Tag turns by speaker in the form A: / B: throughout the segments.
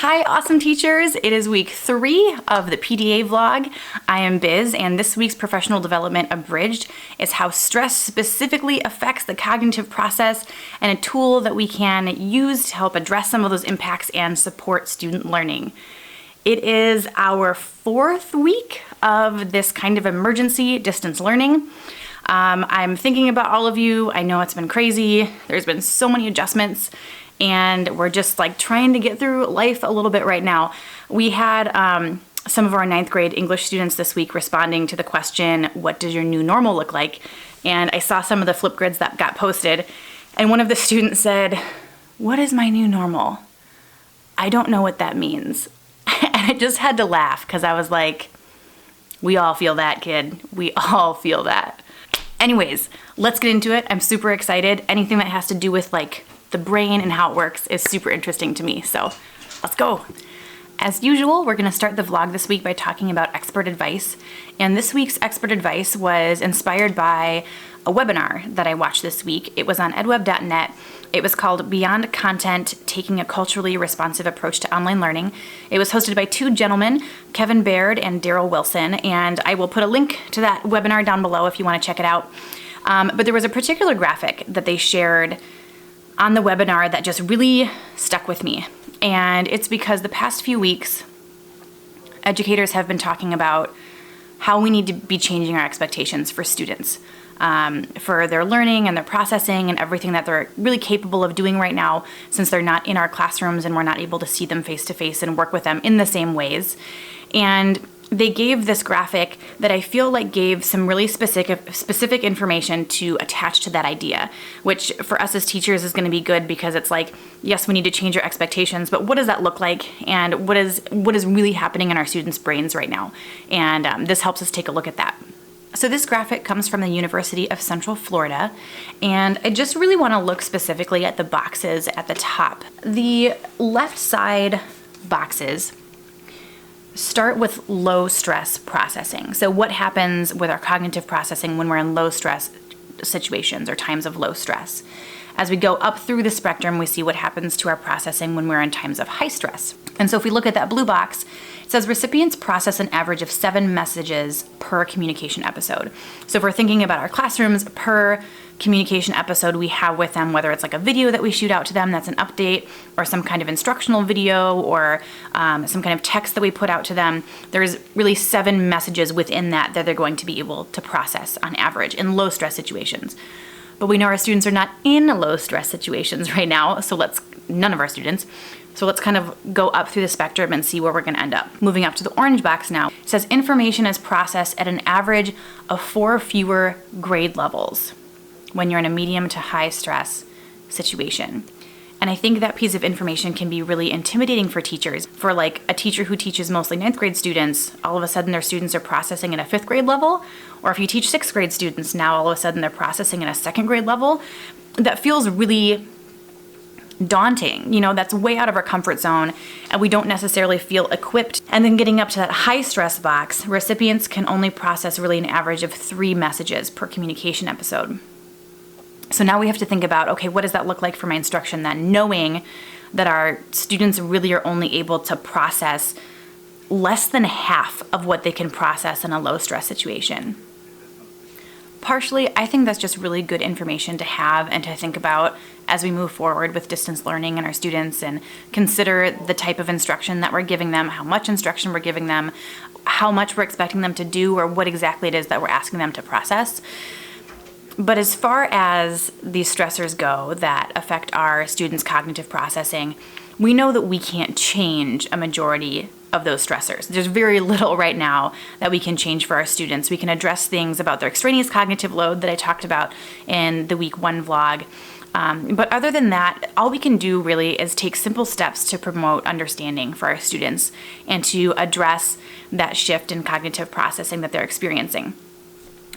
A: Hi, awesome teachers. It is week 3 of the PDA vlog. I am Biz, and this week's professional development Abridged is how stress specifically affects the cognitive process and a tool that we can use to help address some of those impacts and support student learning. It is our 4th week of this kind of emergency distance learning. I'm thinking about all of you. I know it's been crazy. There's been so many adjustments, and we're just like trying to get through life a little bit right now. We had some of our 9th grade English students this week responding to the question, what does your new normal look like? And I saw some of the flip grids that got posted, and one of the students said, what is my new normal? I don't know what that means. And I just had to laugh because I was like, we all feel that, kid. We all feel that. Anyways, let's get into it. I'm super excited. Anything that has to do with like the brain and how it works is super interesting to me. So let's go. As usual, we're going to start the vlog this week by talking about expert advice. And this week's expert advice was inspired by a webinar that I watched this week. It was on edweb.net. It was called Beyond Content, Taking a Culturally Responsive Approach to Online Learning. It was hosted by 2 gentlemen, Kevin Baird and Daryl Wilson, and I will put a link to that webinar down below if you want to check it out. But there was a particular graphic that they shared on the webinar that just really stuck with me. And it's because the past few weeks, educators have been talking about how we need to be changing our expectations for students, for their learning and their processing and everything that they're really capable of doing right now, since they're not in our classrooms and we're not able to see them face to face and work with them in the same ways. And they gave this graphic that I feel like gave some really specific information to attach to that idea, which for us as teachers is going to be good because it's like, yes, we need to change our expectations, but what does that look like? And what is really happening in our students' brains right now? And this helps us take a look at that. So this graphic comes from the University of Central Florida, and I just really want to look specifically at the boxes at the top. The left side boxes start with low stress processing. So what happens with our cognitive processing when we're in low stress situations or times of low stress? As we go up through the spectrum, we see what happens to our processing when we're in times of high stress. And so if we look at that blue box, it says recipients process an average of 7 messages per communication episode. So if we're thinking about our classrooms, per communication episode we have with them, whether it's like a video that we shoot out to them that's an update, or some kind of instructional video, or some kind of text that we put out to them, there's really 7 messages within that they're going to be able to process on average in low stress situations. But we know our students are not in low stress situations right now, none of our students. So let's kind of go up through the spectrum and see where we're going to end up. Moving up to the orange box now. It says information is processed at an average of 4 fewer grade levels when you're in a medium to high stress situation. And I think that piece of information can be really intimidating for teachers. For like a teacher who teaches mostly 9th grade students, all of a sudden their students are processing at a 5th grade level. Or if you teach 6th grade students, now all of a sudden they're processing at a 2nd grade level. That feels really daunting. You know, that's way out of our comfort zone, and we don't necessarily feel equipped. And then getting up to that high stress box, recipients can only process really an average of 3 messages per communication episode. So now we have to think about, okay, what does that look like for my instruction then, knowing that our students really are only able to process less than half of what they can process in a low stress situation. Partially, I think that's just really good information to have and to think about as we move forward with distance learning and our students, and consider the type of instruction that we're giving them, how much instruction we're giving them, how much we're expecting them to do, or what exactly it is that we're asking them to process. But as far as these stressors go that affect our students' cognitive processing, we know that we can't change a majority of those stressors. There's very little right now that we can change for our students. We can address things about their extraneous cognitive load that I talked about in the week 1 vlog. But other than that, all we can do really is take simple steps to promote understanding for our students and to address that shift in cognitive processing that they're experiencing.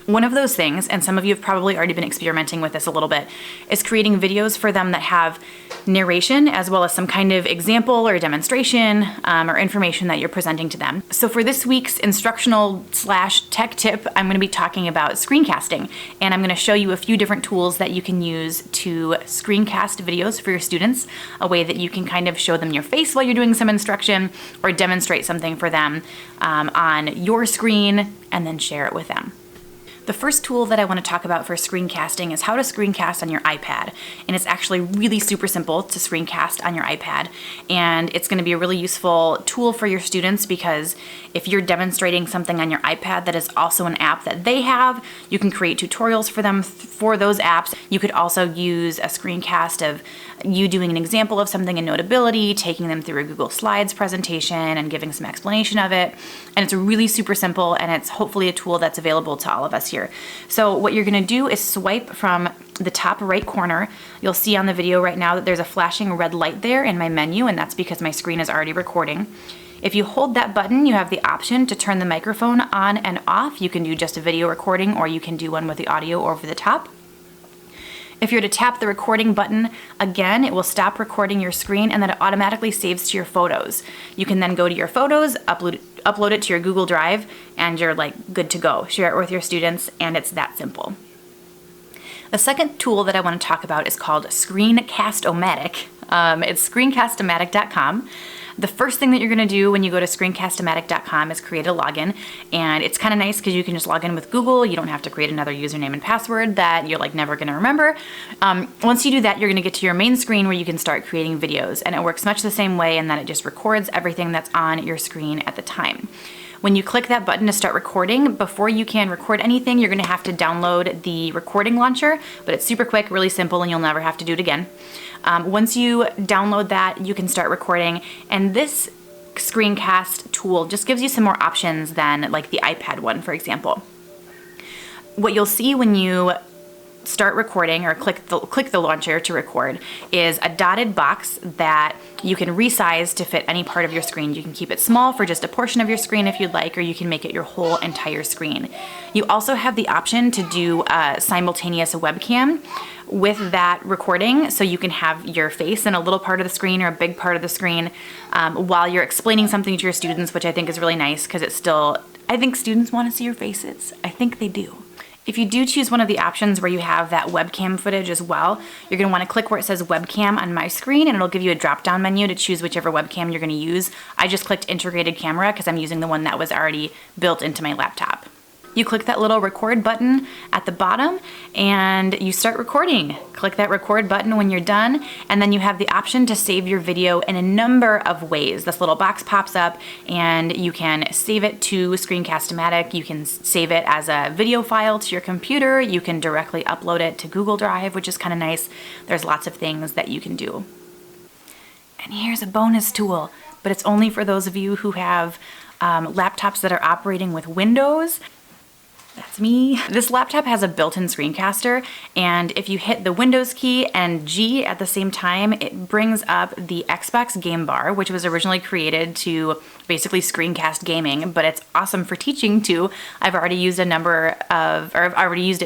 A: One of those things, and some of you have probably already been experimenting with this a little bit, is creating videos for them that have narration as well as some kind of example or demonstration or information that you're presenting to them. So for this week's instructional/tech tip, I'm going to be talking about screencasting, and I'm going to show you a few different tools that you can use to screencast videos for your students, a way that you can kind of show them your face while you're doing some instruction or demonstrate something for them on your screen and then share it with them. The first tool that I want to talk about for screencasting is how to screencast on your iPad. And it's actually really super simple to screencast on your iPad. And it's going to be a really useful tool for your students because if you're demonstrating something on your iPad that is also an app that they have, you can create tutorials for them for those apps. You could also use a screencast of you doing an example of something in Notability, taking them through a Google Slides presentation and giving some explanation of it. And it's really super simple, and it's hopefully a tool that's available to all of us here. So what you're going to do is swipe from the top right corner. You'll see on the video right now that there's a flashing red light there in my menu, and that's because my screen is already recording. If you hold that button, you have the option to turn the microphone on and off. You can do just a video recording, or you can do one with the audio over the top. If you're to tap the recording button again, it will stop recording your screen, and then it automatically saves to your photos. You can then go to your photos, upload it to your Google Drive, and you're like good to go. Share it with your students, and it's that simple. The second tool that I want to talk about is called Screencast-O-Matic. It's screencast-o-matic.com. The first thing that you're going to do when you go to screencast-o-matic.com is create a login, and it's kind of nice because you can just log in with Google. You don't have to create another username and password that you're like never going to remember. Once you do that, you're going to get to your main screen where you can start creating videos, and it works much the same way in that it just records everything that's on your screen at the time. When you click that button to start recording, before you can record anything, you're going to have to download the recording launcher, but it's super quick, really simple, and you'll never have to do it again. Once you download that, you can start recording, and this screencast tool just gives you some more options than like the iPad one, for example. What you'll see when you start recording or click the launcher to record is a dotted box that you can resize to fit any part of your screen. You can keep it small for just a portion of your screen if you'd like, or you can make it your whole entire screen. You also have the option to do a simultaneous webcam with that recording, so you can have your face in a little part of the screen or a big part of the screen while you're explaining something to your students, which I think is really nice because it's still, I think students want to see your faces. I think they do. If you do choose one of the options where you have that webcam footage as well, you're going to want to click where it says webcam on my screen, and it'll give you a drop-down menu to choose whichever webcam you're going to use. I just clicked integrated camera because I'm using the one that was already built into my laptop. You click that little record button at the bottom and you start recording. Click that record button when you're done, and then you have the option to save your video in a number of ways. This little box pops up and you can save it to Screencast-O-Matic. You can save it as a video file to your computer. You can directly upload it to Google Drive, which is kind of nice. There's lots of things that you can do. And here's a bonus tool, but it's only for those of you who have laptops that are operating with Windows. That's me. This laptop has a built-in screencaster, and if you hit the Windows key and G at the same time, it brings up the Xbox game bar, which was originally created to basically screencast gaming, but it's awesome for teaching too. I've already used it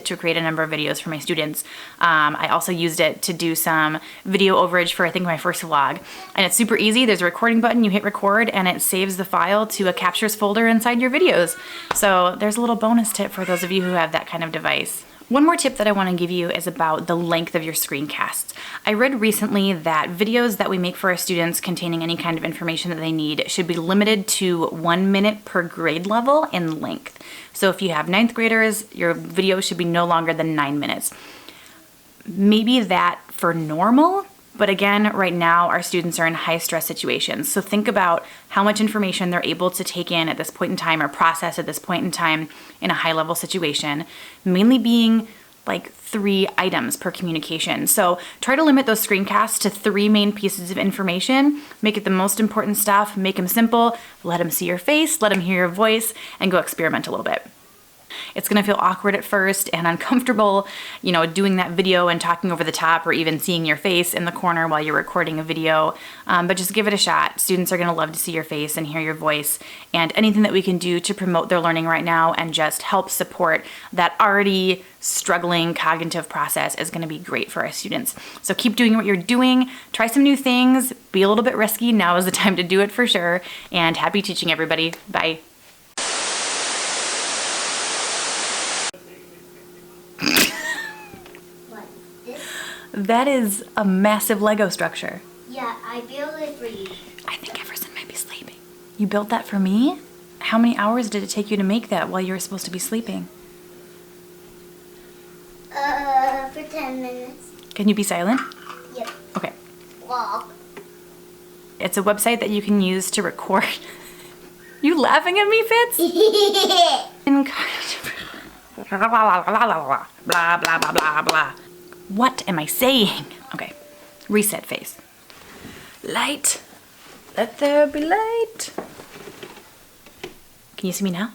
A: to create a number of videos for my students. I also used it to do some video overage for I think my first vlog, and it's super easy. There's a recording button, you hit record, and it saves the file to a captures folder inside your videos. So there's a little bonus tip for those of you who have that kind of device. One more tip that I want to give you is about the length of your screencasts. I read recently that videos that we make for our students containing any kind of information that they need should be limited to 1 minute per grade level in length. So if you have 9th graders, your video should be no longer than 9 minutes. Maybe that for normal, but again, right now our students are in high stress situations. So think about how much information they're able to take in at this point in time or process at this point in time in a high level situation, mainly being like 3 items per communication. So try to limit those screencasts to 3 main pieces of information, make it the most important stuff, make them simple, let them see your face, let them hear your voice, and go experiment a little bit. It's gonna feel awkward at first and uncomfortable, you know, doing that video and talking over the top or even seeing your face in the corner while you're recording a video, but just give it a shot. Students are gonna love to see your face and hear your voice, and anything that we can do to promote their learning right now and just help support that already struggling cognitive process is gonna be great for our students. So keep doing what you're doing, try some new things, be a little bit risky. Now is the time to do it for sure, and happy teaching, everybody. Bye.
B: What? This?
A: That is a massive Lego structure.
B: Yeah, I built it for you.
A: I think Everson might be sleeping. You built that for me? How many hours did it take you to make that while you were supposed to be sleeping?
B: For 10 minutes.
A: Can you be silent?
B: Yep.
A: Okay.
B: Walk.
A: It's a website that you can use to record. You laughing at me, Fitz? Blah, blah, blah, blah, blah. What am I saying? Okay. Reset face. Light. Let there be light. Can you see me now?